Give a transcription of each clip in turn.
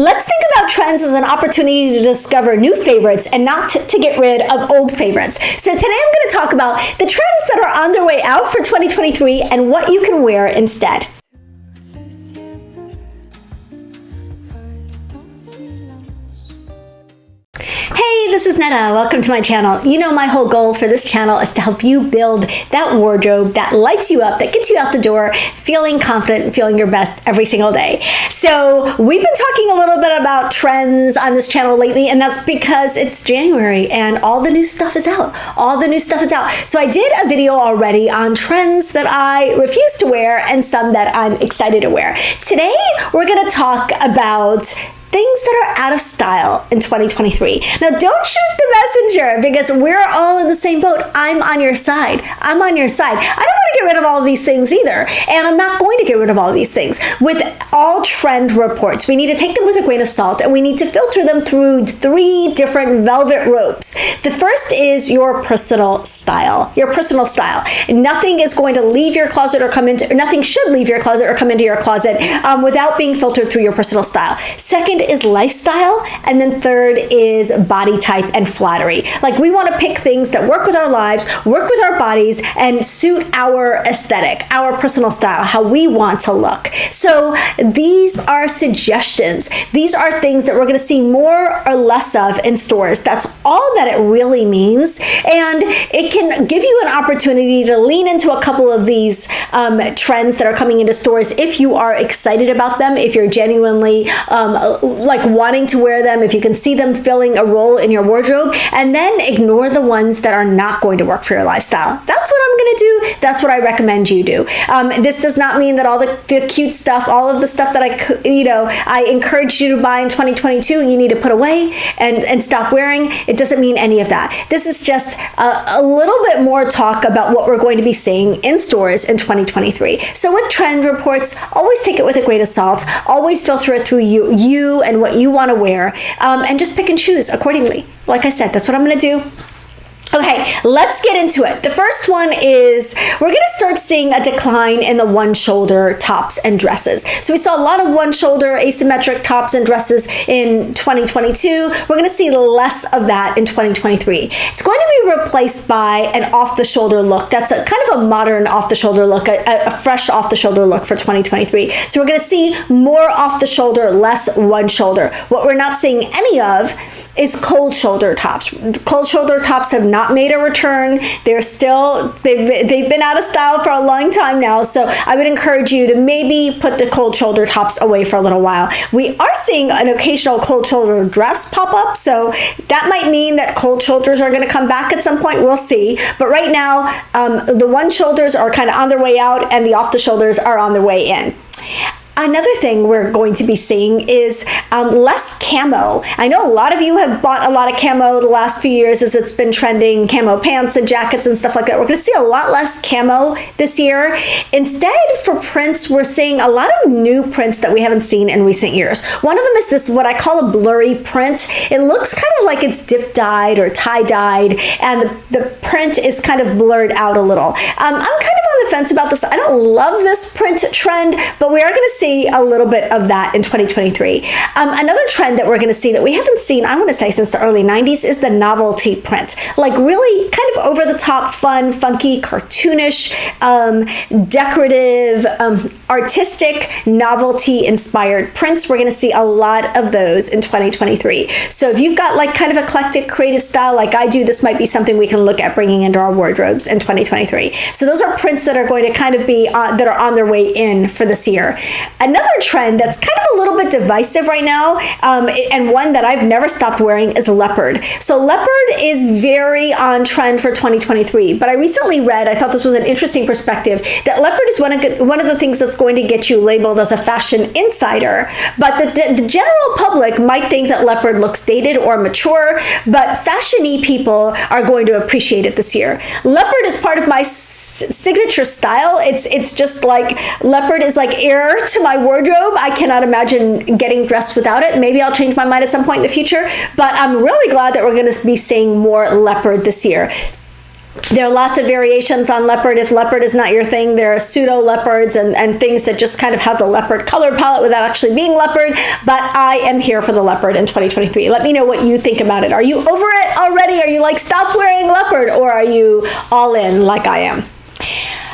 Let's think about trends as an opportunity to discover new favorites and not to get rid of old favorites. So today I'm going to talk about the trends that are on their way out for 2023 and what you can wear instead. Hey, this is Netta. Welcome to my channel. You know, my whole goal for this channel is to help you build that wardrobe that lights you up, that gets you out the door feeling confident and feeling your best every single day. So we've been talking a little bit about trends on this channel lately, and that's because it's January and all the new stuff is out. All the new stuff is out. So I did a video already on trends that I refuse to wear and some that I'm excited to wear. Today, we're going to talk about things that are out of style in 2023. Now, don't shoot the messenger because we're all in the same boat. I'm on your side. I'm on your side. I don't want to get rid of all of these things either. And I'm not going to get rid of all of these things. With all trend reports, we need to take them with a grain of salt and we need to filter them through 3 different velvet ropes. The first is your personal style. Your personal style. Nothing is going to leave your closet or come into, or nothing should leave your closet or come into your closet without being filtered through your personal style. Second is lifestyle, and then third is body type and flattery. Like, we want to pick things that work with our lives, work with our bodies, and suit our aesthetic, our personal style, how we want to look. So these are suggestions. These are things that we're going to see more or less of in stores. That's all that it really means, and it can give you an opportunity to lean into a couple of these trends that are coming into stores if you are excited about them, if you're genuinely like wanting to wear them, if you can see them filling a role in your wardrobe, and then ignore the ones that are not going to work for your lifestyle. That's what I'm going to do. That's what I recommend you do. This does not mean that all the cute stuff, all of the stuff that I encourage you to buy in 2022, you need to put away and stop wearing. It doesn't mean any of that. This is just a little bit more talk about what we're going to be seeing in stores in 2023. So with trend reports, always take it with a grain of salt. Always filter it through you and what you want to wear, and just pick and choose accordingly. Like I said, that's what I'm going to do. Okay, let's get into it. The first one is we're going to start seeing a decline in the one-shoulder tops and dresses. So we saw a lot of one-shoulder asymmetric tops and dresses in 2022. We're going to see less of that in 2023. It's going to be replaced by an off-the-shoulder look. That's a kind of a modern off-the-shoulder look, a fresh off-the-shoulder look for 2023. So we're going to see more off-the-shoulder, less one-shoulder. What we're not seeing any of is cold shoulder tops. Cold shoulder tops have not made a return. They've been out of style for a long time now, so I would encourage you to maybe put the cold shoulder tops away for a little while. We are seeing an occasional cold shoulder dress pop up, so that might mean that cold shoulders are going to come back at some point. We'll see. But right now, the one shoulders are kind of on their way out and the off the shoulders are on their way in. Another thing we're going to be seeing is less camo. I know a lot of you have bought a lot of camo the last few years as it's been trending, camo pants and jackets and stuff like that. We're going to see a lot less camo this year. Instead, for prints, we're seeing a lot of new prints that we haven't seen in recent years. One of them is this, what I call a blurry print. It looks kind of like it's dip-dyed or tie-dyed, and the print is kind of blurred out a little. I'm kind of on the fence about this. I don't love this print trend, but we are going to see a little bit of that in 2023. Another trend that we're going to see that we haven't seen, I want to say, since the early 90s is the novelty print. Like really kind of over the top, fun, funky, cartoonish, decorative, artistic, novelty inspired prints. We're going to see a lot of those in 2023. So if you've got like kind of eclectic creative style like I do, this might be something we can look at bringing into our wardrobes in 2023. So those are prints that are going to kind of be that are on their way in for this year. Another trend that's kind of a little bit divisive right now, and one that I've never stopped wearing, is leopard. So leopard is very on trend for 2023, but I recently read, I thought this was an interesting perspective, that leopard is one of the things that's going to get you labeled as a fashion insider, but the general public might think that leopard looks dated or mature, but fashion-y people are going to appreciate it this year. Leopard is part of my signature style. It's just like leopard is like air to my wardrobe. I cannot imagine getting dressed without it. Maybe I'll change my mind at some point in the future, but I'm really glad that we're going to be seeing more leopard this year. There are lots of variations on leopard. If leopard is not your thing, there are pseudo leopards and things that just kind of have the leopard color palette without actually being leopard. But I am here for the leopard in 2023. Let me know what you think about it. Are you over it already? Are you like, stop wearing leopard? Or are you all in like I am?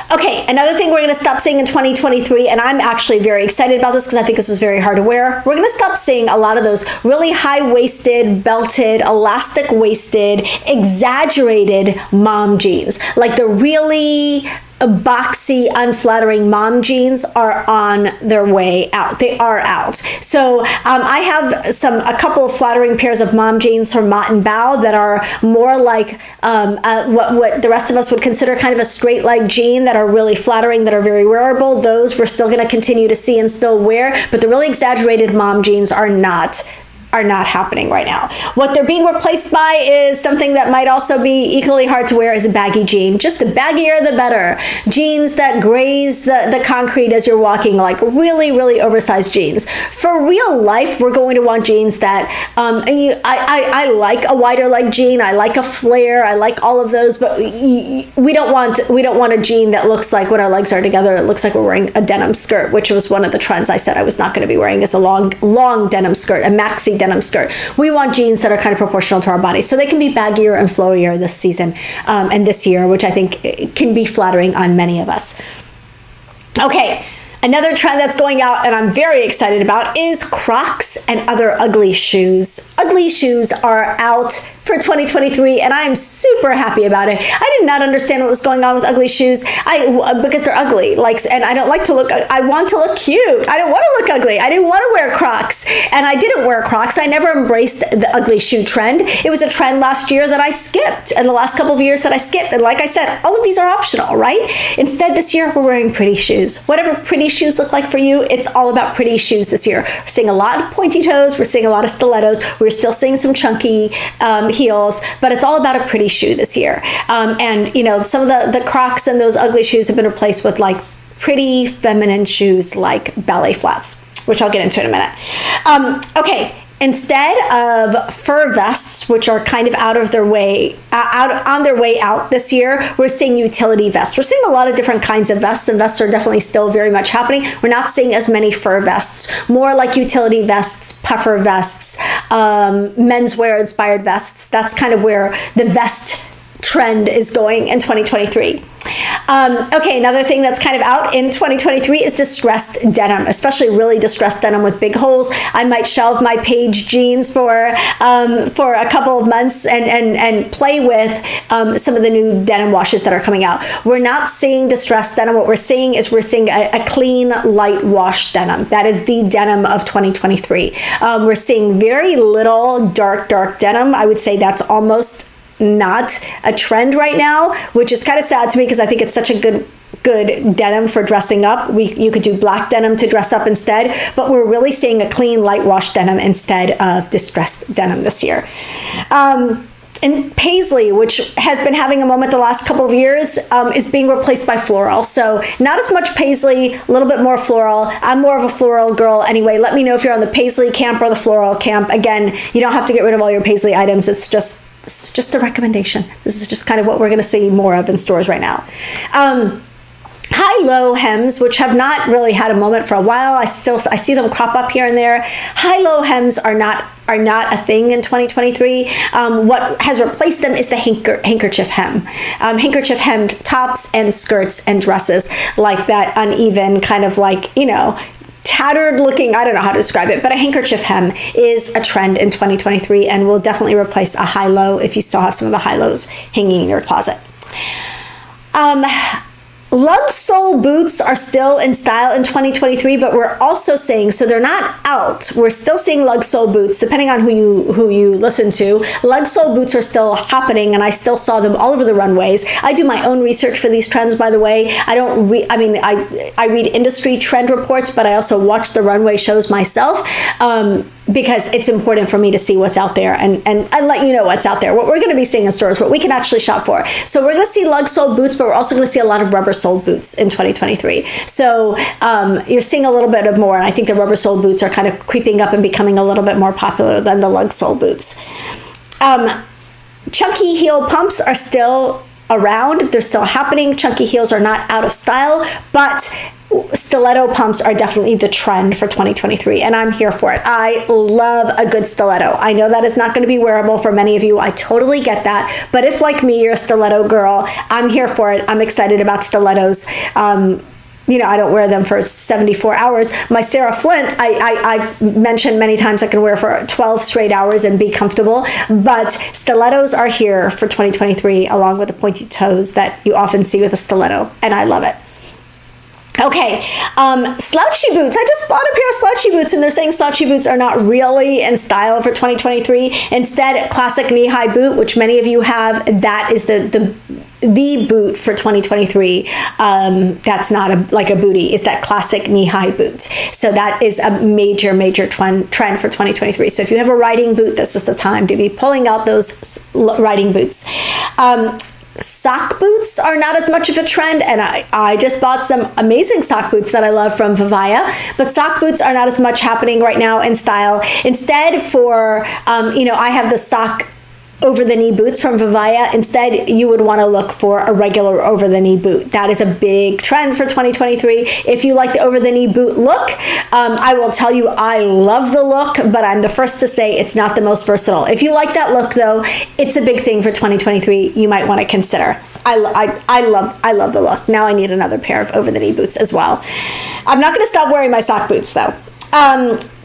Okay, another thing we're going to stop seeing in 2023, and I'm actually very excited about this because I think this is very hard to wear. We're going to stop seeing a lot of those really high-waisted, belted, elastic-waisted, exaggerated mom jeans. Like the really boxy, unflattering mom jeans are on their way out. They are out. So I have a couple of flattering pairs of mom jeans from Mott and Bow that are more like what the rest of us would consider kind of a straight leg jean, that are really flattering, that are very wearable. Those we're still going to continue to see and still wear, but the really exaggerated mom jeans are not happening right now. What they're being replaced by is something that might also be equally hard to wear, is a baggy jean. Just the baggier the better. Jeans that graze the concrete as you're walking, like really, really oversized jeans. For real life, we're going to want jeans that, I like a wider leg jean, I like a flare, I like all of those, but we don't want a jean that looks like, when our legs are together, it looks like we're wearing a denim skirt, which was one of the trends I said I was not going to be wearing, is a long denim skirt, a maxi denim skirt. We want jeans that are kind of proportional to our bodies, so they can be baggier and flowier this season and this year, which I think can be flattering on many of us. Okay, another trend that's going out and I'm very excited about is Crocs and other ugly shoes. Ugly shoes are out for 2023, and I am super happy about it. I did not understand what was going on with ugly shoes. Because they're ugly, and I don't like to look. I want to look cute. I don't want to look ugly. I didn't want to wear Crocs, and I didn't wear Crocs. I never embraced the ugly shoe trend. It was a trend last year that I skipped, and the last couple of years that I skipped. And like I said, all of these are optional, right? Instead, this year we're wearing pretty shoes. Whatever pretty shoes look like for you, it's all about pretty shoes this year. We're seeing a lot of pointy toes. We're seeing a lot of stilettos. We're still seeing some chunky heels, but it's all about a pretty shoe this year. And some of the Crocs and those ugly shoes have been replaced with like pretty feminine shoes like ballet flats, which I'll get into in a minute. Okay. Instead of fur vests, which are kind of on their way out this year, we're seeing utility vests. We're seeing a lot of different kinds of vests, and vests are definitely still very much happening. We're not seeing as many fur vests, more like utility vests, puffer vests, menswear inspired vests. That's kind of where the vest trend is going in 2023. Okay, another thing that's kind of out in 2023 is distressed denim, especially really distressed denim with big holes. I might shelve my Paige jeans for a couple of months and play with some of the new denim washes that are coming out. We're not seeing distressed denim. What we're seeing is a clean, light wash denim. That is the denim of 2023. We're seeing very little dark denim. I would say that's almost not a trend right now, which is kind of sad to me because I think it's such a good denim for dressing up. You could do black denim to dress up instead, but we're really seeing a clean, light wash denim instead of distressed denim this year. And Paisley, which has been having a moment the last couple of years, is being replaced by floral. So not as much Paisley, a little bit more floral. I'm more of a floral girl anyway. Let me know if you're on the Paisley camp or the floral camp. Again, you don't have to get rid of all your Paisley items. It's just a recommendation. This is just kind of what we're going to see more of in stores right now. High-low hems, which have not really had a moment for a while. I see them crop up here and there. High-low hems are not a thing in 2023. What has replaced them is the handkerchief hem. Handkerchief hemmed tops and skirts and dresses, like that uneven kind of like, tattered looking, I don't know how to describe it, but a handkerchief hem is a trend in 2023 and will definitely replace a high-low if you still have some of the high-lows hanging in your closet. Lug Sole boots are still in style in 2023, but we're also seeing, so they're not out. We're still seeing Lug Sole boots, depending on who you listen to. Lug Sole boots are still happening, and I still saw them all over the runways. I do my own research for these trends, by the way. I read industry trend reports, but I also watch the runway shows myself. Because it's important for me to see what's out there and let you know what's out there, what we're going to be seeing in stores, what we can actually shop for. So we're going to see lug sole boots, but we're also going to see a lot of rubber sole boots in 2023. So you're seeing a little bit of more, and I think the rubber sole boots are kind of creeping up and becoming a little bit more popular than the lug sole boots. Chunky heel pumps are still around. They're still happening. Chunky heels are not out of style, but stiletto pumps are definitely the trend for 2023, and I'm here for it. I love a good stiletto. I know that is not going to be wearable for many of you. I totally get that. But if, like me, you're a stiletto girl, I'm here for it. I'm excited about stilettos. I don't wear them for 74 hours. My Sarah Flint, I've mentioned many times I can wear for 12 straight hours and be comfortable, but stilettos are here for 2023, along with the pointy toes that you often see with a stiletto, and I love it. Okay, slouchy boots. I just bought a pair of slouchy boots, and they're saying slouchy boots are not really in style for 2023. Instead, classic knee-high boot, which many of you have, that is the boot for 2023. That's not like a bootie. It's that classic knee-high boot. So that is a major trend for 2023. So if you have a riding boot, this is the time to be pulling out those riding boots. Sock boots are not as much of a trend, and I just bought some amazing sock boots that I love from Vivaya, but sock boots are not as much happening right now in style. Instead, I have the sock over-the-knee boots from Vivaya. Instead, you would want to look for a regular over-the-knee boot. That is a big trend for 2023. If you like the over-the-knee boot look, I will tell you I love the look, but I'm the first to say it's not the most versatile. If you like that look, though, it's a big thing for 2023 you might want to consider. I love the look. Now I need another pair of over-the-knee boots as well. I'm not going to stop wearing my sock boots, though.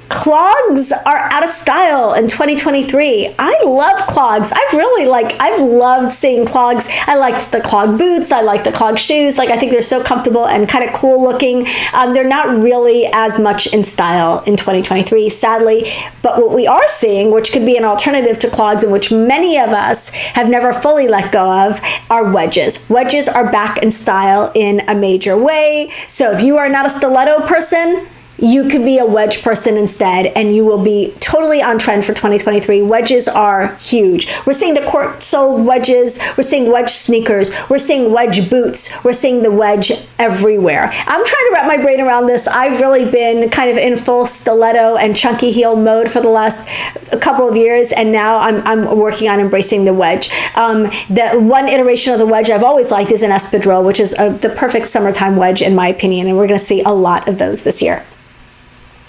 Clogs are out of style in 2023. I love clogs. I've loved seeing clogs. I liked the clog boots. I like the clog shoes. I think they're so comfortable and kind of cool looking. They're not really as much in style in 2023, sadly. But what we are seeing, which could be an alternative to clogs and which many of us have never fully let go of, are wedges. Wedges are back in style in a major way. So if you are not a stiletto person, you could be a wedge person instead, and you will be totally on trend for 2023. Wedges are huge. We're seeing the court-soled wedges. We're seeing wedge sneakers. We're seeing wedge boots. We're seeing the wedge everywhere. I'm trying to wrap my brain around this. I've really been kind of in full stiletto and chunky heel mode for the last couple of years, and now I'm working on embracing the wedge. The one iteration of the wedge I've always liked is an espadrille, which is the perfect summertime wedge in my opinion, and we're going to see a lot of those this year.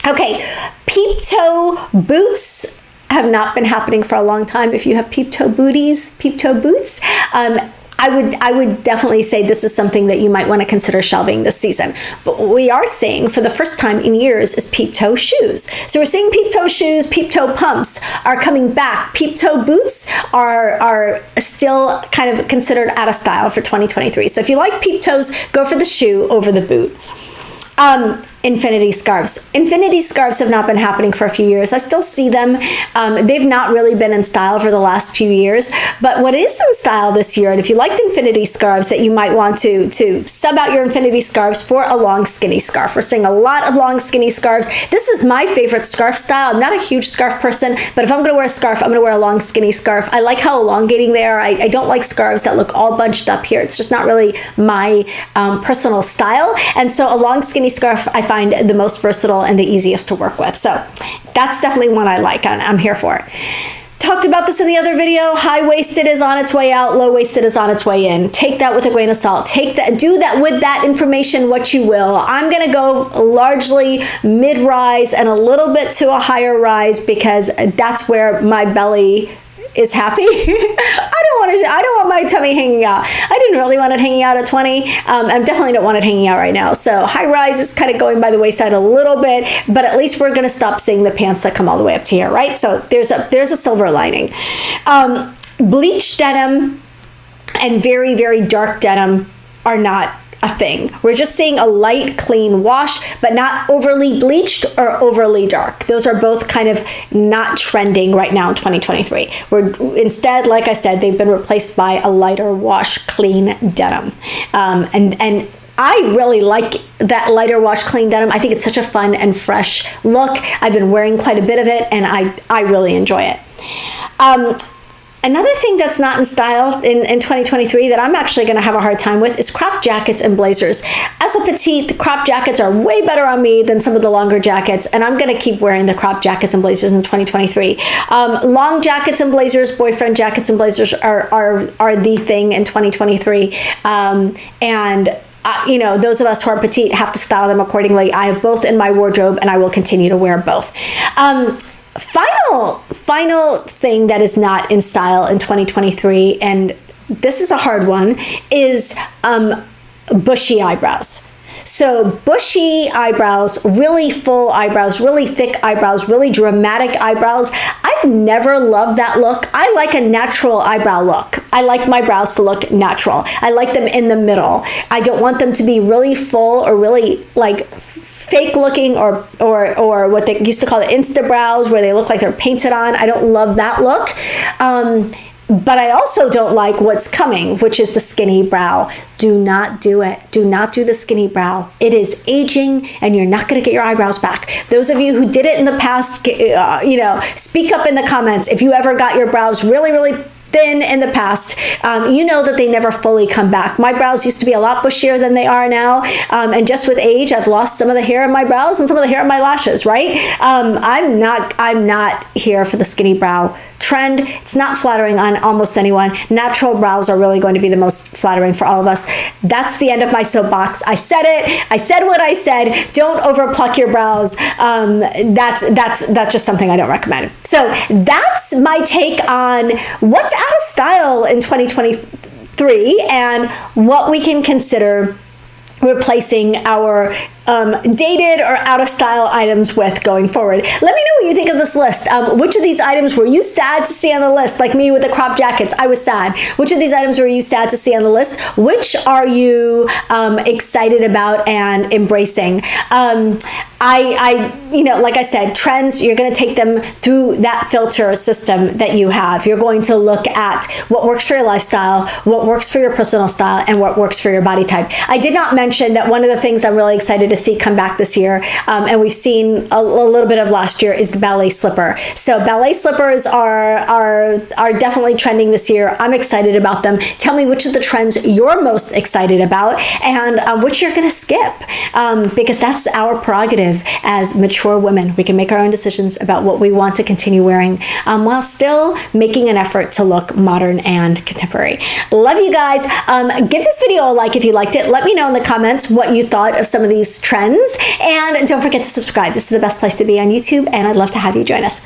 Okay, peep toe boots have not been happening for a long time. If you have peep toe booties, peep toe boots, I would definitely say this is something that you might want to consider shelving this season. But what we are seeing for the first time in years is peep toe shoes. So we're seeing peep toe shoes, peep toe pumps are coming back. Peep toe boots are still kind of considered out of style for 2023. So if you like peep toes, go for the shoe over the boot. Infinity scarves. Infinity scarves have not been happening for a few years. I still see them. They've not really been in style for the last few years, but what is in style this year, and if you like the infinity scarves, that you might want to sub out your infinity scarves for a long skinny scarf. We're seeing a lot of long skinny scarves. This is my favorite scarf style. I'm not a huge scarf person, but if I'm going to wear a scarf, I'm going to wear a long skinny scarf. I like how elongating they are. I don't like scarves that look all bunched up here. It's just not really my personal style, and so a long skinny scarf I find the most versatile and the easiest to work with. So that's definitely one I like, and I'm here for it. Talked about this in the other video. High-waisted is on its way out. Low-waisted is on its way in. Take that with a grain of salt. Do that with that information what you will. I'm going to go largely mid-rise and a little bit to a higher rise because that's where my belly is happy. I don't want my tummy hanging out. I didn't really want it hanging out at 20. I definitely don't want it hanging out right now. So high rise is kind of going by the wayside a little bit, but at least we're going to stop seeing the pants that come all the way up to here, right? So there's a silver lining. Bleached denim and very, very dark denim are not a thing. We're just seeing a light, clean wash, but not overly bleached or overly dark. Those are both kind of not trending right now in 2023. Instead, like I said, they've been replaced by a lighter wash, clean denim. And I really like that lighter wash, clean denim. I think it's such a fun and fresh look. I've been wearing quite a bit of it, and I really enjoy it. Another thing that's not in style in 2023 that I'm actually going to have a hard time with is crop jackets and blazers. As a petite, the crop jackets are way better on me than some of the longer jackets, and I'm going to keep wearing the crop jackets and blazers in 2023. Long jackets and blazers, boyfriend jackets and blazers are the thing in 2023, you know, those of us who are petite have to style them accordingly. I have both in my wardrobe, and I will continue to wear both. Final thing that is not in style in 2023, and this is a hard one, is bushy eyebrows. So bushy eyebrows, really full eyebrows, really thick eyebrows, really dramatic eyebrows. I've never loved that look. I like a natural eyebrow look. I like my brows to look natural. I like them in the middle. I don't want them to be really full or really like fake looking or what they used to call the Insta brows, where they look like they're painted on. I don't love that look. But I also don't like what's coming, which is the skinny brow. Do not do it. Do not do the skinny brow. It is aging, and you're not going to get your eyebrows back. Those of you who did it in the past, you know, speak up in the comments if you ever got your brows really, really thin in the past. You know that they never fully come back. My brows used to be a lot bushier than they are now, and just with age, I've lost some of the hair in my brows and some of the hair in my lashes. Right? I'm not here for the skinny brow trend. It's not flattering on almost anyone. Natural brows are really going to be the most flattering for all of us. That's the end of my soapbox. I said it. I said what I said. Don't overpluck your brows. That's just something I don't recommend. So that's my take on what's out of style in 2023 and what we can consider replacing our dated or out of style items with going forward. Let me know what you think of this list. Which of these items were you sad to see on the list? Like me with the crop jackets, I was sad. Which of these items were you sad to see on the list? Which are you excited about and embracing? You know, like I said, trends, you're going to take them through that filter system that you have. You're going to look at what works for your lifestyle, what works for your personal style, and what works for your body type. I did not mention that one of the things I'm really excited to see come back this year, and we've seen a little bit of last year, is the ballet slipper. So ballet slippers are definitely trending this year. I'm excited about them. Tell me which of the trends you're most excited about, and which you're going to skip, because that's our prerogative as mature women. We can make our own decisions about what we want to continue wearing, while still making an effort to look modern and contemporary. Love you guys. Give this video a like if you liked it. Let me know in the comments what you thought of some of these trends, and don't forget to subscribe. This is the best place to be on YouTube, and I'd love to have you join us.